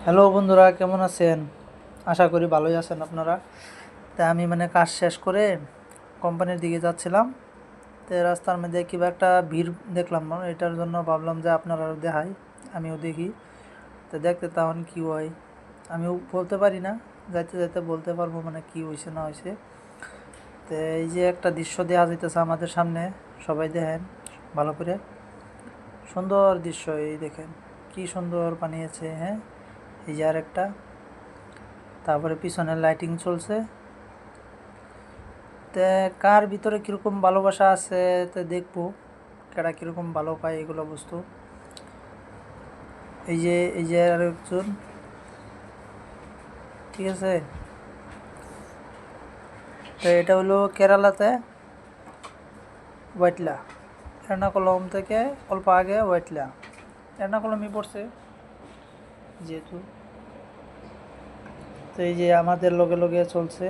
Hello বন্ধুরা, কেমন আছেন? আশা করি ভালোই আছেন আপনারা। তাই আমি কাজ শেষ করে কোম্পানির দিকে যাচ্ছিলাম। তো রাস্তার মধ্যে কিবা একটা ভিড় দেখলাম, এটার জন্য ভাবলাম যে আপনারাও দেখাই, আমিও দেখি। তো দেখতে তখন কী হয় আমিও বলতে পারি না, যাইতে যাইতে বলতে পারবো কী হয়েছে না হয়েছে। তো এই যে একটা দৃশ্য দেওয়া যাইতেছে আমাদের সামনে, সবাই দেখেন ভালো করে। সুন্দর দৃশ্য, এই দেখেন কি সুন্দর বানিয়েছে। হ্যাঁ, এই যে আর একটা, তারপরে পিছনে লাইটিং চলছে। তে কার ভিতরে কীরকম ভালোবাসা আছে তে দেখবো, কারা কীরকম ভালো পায় এগুলো বস্তু। এই যে আর একজন, ঠিক আছে। তো এটা হলো কেরালাতে ওয়াইটলা, এর্নাকুলম থেকে অল্প আগে ওয়াইটলা। এর্নাকুলমই পড়ছে যেহেতু। তো এই যে আমাদের লগে লগে চলছে।